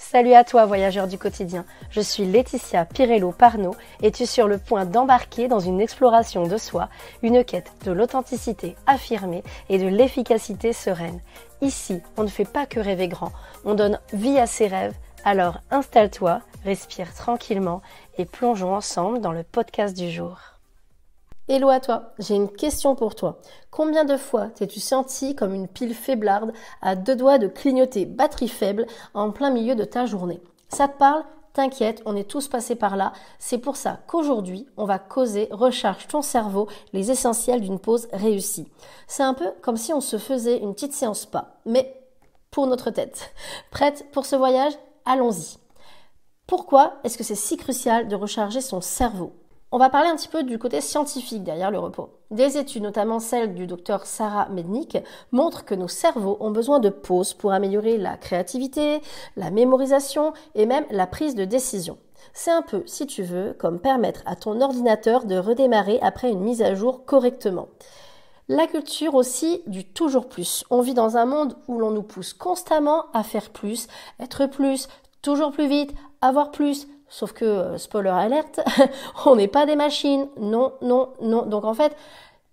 Salut à toi voyageur du quotidien, je suis Laetitia Pirello-Parnot et tu es sur le point d'embarquer dans une exploration de soi, une quête de l'authenticité affirmée et de l'efficacité sereine. Ici, on ne fait pas que rêver grand, on donne vie à ses rêves, alors installe-toi, respire tranquillement et plongeons ensemble dans le podcast du jour. Hello à toi, j'ai une question pour toi. Combien de fois t'es-tu senti comme une pile faiblarde à deux doigts de clignoter batterie faible en plein milieu de ta journée? Ça te parle? T'inquiète, on est tous passés par là. C'est pour ça qu'aujourd'hui, on va causer recharge ton cerveau, les essentiels d'une pause réussie. C'est un peu comme si on se faisait une petite séance spa, mais pour notre tête. Prête pour ce voyage? Allons-y. Pourquoi est-ce que c'est si crucial de recharger son cerveau? On va parler un petit peu du côté scientifique derrière le repos. Des études, notamment celle du docteur Sarah Mednick, montrent que nos cerveaux ont besoin de pauses pour améliorer la créativité, la mémorisation et même la prise de décision. C'est un peu, si tu veux, comme permettre à ton ordinateur de redémarrer après une mise à jour correctement. La culture aussi du toujours plus. On vit dans un monde où l'on nous pousse constamment à faire plus, être plus, toujours plus vite, avoir plus. Sauf que, spoiler alerte, on n'est pas des machines. Non, non, non. Donc en fait,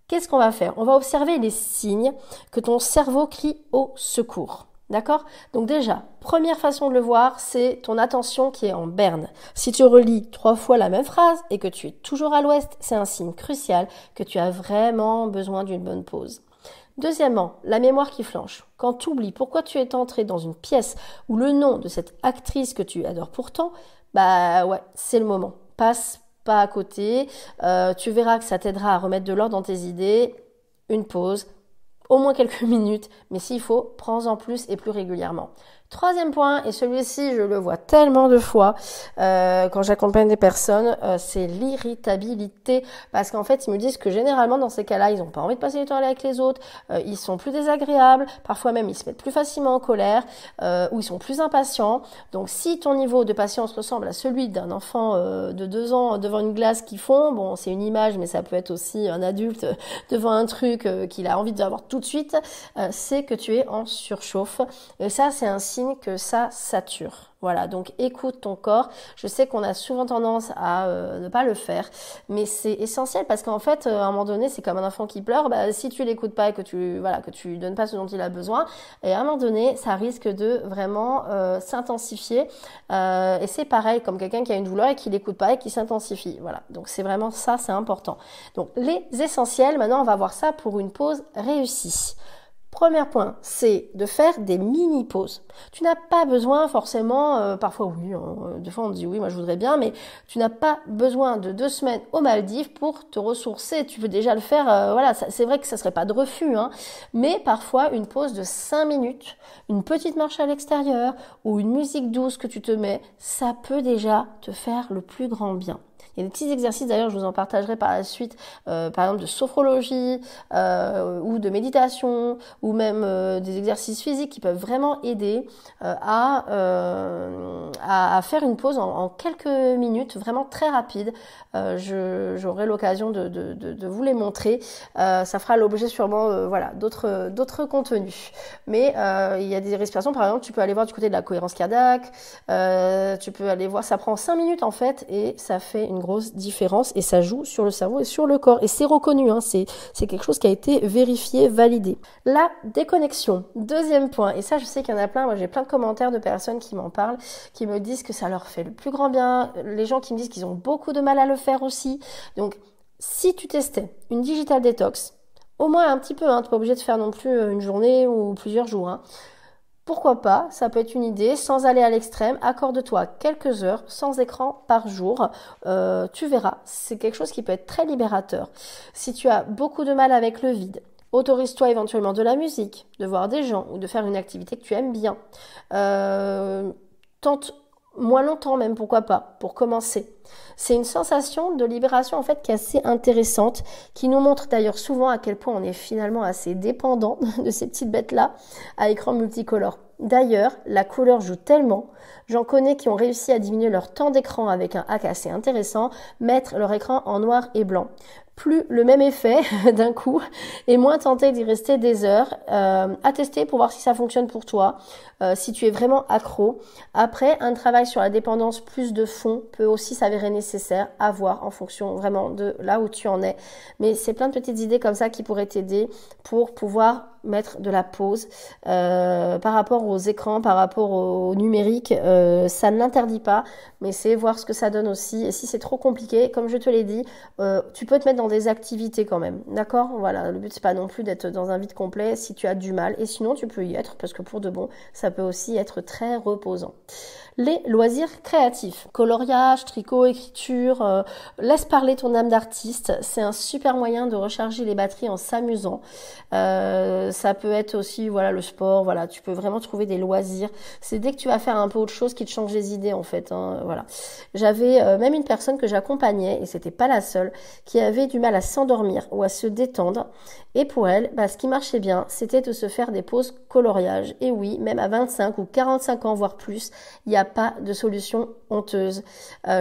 qu'est-ce qu'on va faire? On va observer les signes que ton cerveau crie au secours. D'accord? Donc déjà, première façon de le voir, c'est ton attention qui est en berne. Si tu relis 3 fois la même phrase et que tu es toujours à l'ouest, c'est un signe crucial que tu as vraiment besoin d'une bonne pause. Deuxièmement, la mémoire qui flanche. Quand tu oublies pourquoi tu es entré dans une pièce ou le nom de cette actrice que tu adores pourtant, bah ouais, c'est le moment. Passe pas à côté. Tu verras que ça t'aidera à remettre de l'ordre dans tes idées. Une pause, au moins quelques minutes, mais s'il faut, prends-en plus et plus régulièrement. Troisième point, et celui-ci je le vois tellement de fois quand j'accompagne des personnes, c'est l'irritabilité, parce qu'en fait ils me disent que généralement dans ces cas-là ils n'ont pas envie de passer du temps avec les autres, ils sont plus désagréables, parfois même ils se mettent plus facilement en colère, ou ils sont plus impatients. Donc si ton niveau de patience ressemble à celui d'un enfant de 2 ans devant une glace qui fond, bon c'est une image mais ça peut être aussi un adulte devant un truc qu'il a envie d'avoir tout de suite, c'est que tu es en surchauffe, et ça c'est un signe que ça sature. Voilà, donc écoute ton corps. Je sais qu'on a souvent tendance à ne pas le faire, mais c'est essentiel parce qu'en fait, à un moment donné, c'est comme un enfant qui pleure. Bah, si tu l'écoutes pas et que tu donnes pas ce dont il a besoin, et à un moment donné, ça risque de vraiment s'intensifier. Et c'est pareil comme quelqu'un qui a une douleur et qui l'écoute pas et qui s'intensifie. Voilà, donc c'est vraiment ça, c'est important. Donc les essentiels. Maintenant, on va voir ça pour une pause réussie. Premier point, c'est de faire des mini-pauses. Tu n'as pas besoin forcément, parfois oui, des fois on dit oui, moi je voudrais bien, mais tu n'as pas besoin de 2 semaines aux Maldives pour te ressourcer. Tu peux déjà le faire, voilà, c'est vrai que ça serait pas de refus, hein, mais parfois une pause de 5 minutes, une petite marche à l'extérieur ou une musique douce que tu te mets, ça peut déjà te faire le plus grand bien. Il y a des petits exercices, d'ailleurs, je vous en partagerai par la suite, par exemple de sophrologie ou de méditation, ou même des exercices physiques qui peuvent vraiment aider à faire une pause en quelques minutes, vraiment très rapide. J'aurai l'occasion de vous les montrer. Ça fera l'objet sûrement d'autres contenus. Mais il y a des respirations, par exemple, tu peux aller voir du côté de la cohérence cardiaque, tu peux aller voir, ça prend 5 minutes en fait, et ça fait une grosse différence et ça joue sur le cerveau et sur le corps. Et c'est reconnu, hein, c'est quelque chose qui a été vérifié, validé. La déconnexion, deuxième point. Et ça, je sais qu'il y en a plein. Moi, j'ai plein de commentaires de personnes qui m'en parlent, qui me disent que ça leur fait le plus grand bien. Les gens qui me disent qu'ils ont beaucoup de mal à le faire aussi. Donc, si tu testais une digital detox, au moins un petit peu, hein, tu n'es pas obligé de faire non plus une journée ou plusieurs jours, hein. Pourquoi pas, ça peut être une idée, sans aller à l'extrême, accorde-toi quelques heures sans écran par jour, tu verras, c'est quelque chose qui peut être très libérateur. Si tu as beaucoup de mal avec le vide, autorise-toi éventuellement de la musique, de voir des gens ou de faire une activité que tu aimes bien. Tente moins longtemps même, pourquoi pas, pour commencer. C'est une sensation de libération en fait qui est assez intéressante, qui nous montre d'ailleurs souvent à quel point on est finalement assez dépendant de ces petites bêtes-là à écran multicolore. D'ailleurs, la couleur joue tellement, j'en connais qui ont réussi à diminuer leur temps d'écran avec un hack assez intéressant, mettre leur écran en noir et blanc. plus le même effet d'un coup et moins tenté d'y rester des heures. À tester pour voir si ça fonctionne pour toi, si tu es vraiment accro. Après, un travail sur la dépendance plus de fond peut aussi s'avérer nécessaire à voir en fonction vraiment de là où tu en es. Mais c'est plein de petites idées comme ça qui pourraient t'aider pour pouvoir mettre de la pause par rapport aux écrans, par rapport au numérique. Ça ne l'interdit pas, mais c'est voir ce que ça donne aussi. Et si c'est trop compliqué, comme je te l'ai dit, tu peux te mettre dans des activités quand même, d'accord? Voilà, le but c'est pas non plus d'être dans un vide complet si tu as du mal, et sinon tu peux y être parce que pour de bon, ça peut aussi être très reposant. Les loisirs créatifs, coloriage, tricot, écriture, laisse parler ton âme d'artiste, c'est un super moyen de recharger les batteries en s'amusant. Ça peut être aussi voilà le sport, voilà, tu peux vraiment trouver des loisirs. C'est dès que tu vas faire un peu autre chose qui te change les idées en fait, hein, voilà. J'avais même une personne que j'accompagnais, et c'était pas la seule, qui avait du mal à s'endormir ou à se détendre. Et pour elle, ce qui marchait bien, c'était de se faire des pauses coloriage. Et oui, même à 25 ou 45 ans, voire plus, il n'y a pas de solution honteuse.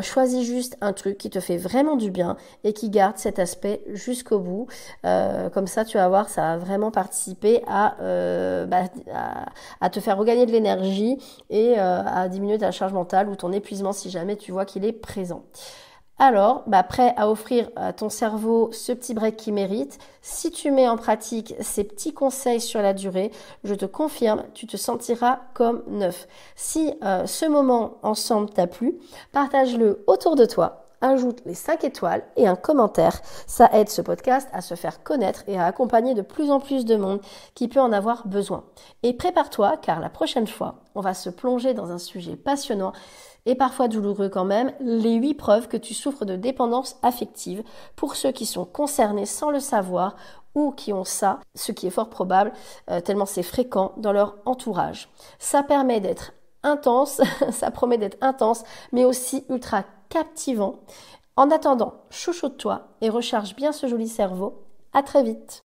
Choisis juste un truc qui te fait vraiment du bien et qui garde cet aspect jusqu'au bout. Comme ça, tu vas voir, ça va vraiment participer à te faire regagner de l'énergie et à diminuer ta charge mentale ou ton épuisement si jamais tu vois qu'il est présent. Alors, prêt à offrir à ton cerveau ce petit break qu'il mérite. Si tu mets en pratique ces petits conseils sur la durée, je te confirme, tu te sentiras comme neuf. Si ce moment ensemble t'a plu, partage-le autour de toi. Ajoute les 5 étoiles et un commentaire. Ça aide ce podcast à se faire connaître et à accompagner de plus en plus de monde qui peut en avoir besoin. Et prépare-toi, car la prochaine fois, on va se plonger dans un sujet passionnant et parfois douloureux quand même, les 8 preuves que tu souffres de dépendance affective pour ceux qui sont concernés sans le savoir ou qui ont ça, ce qui est fort probable, tellement c'est fréquent dans leur entourage. Ça permet d'être intense, ça promet d'être intense, mais aussi ultra captivant. En attendant, chouchoute-toi et recharge bien ce joli cerveau. À très vite.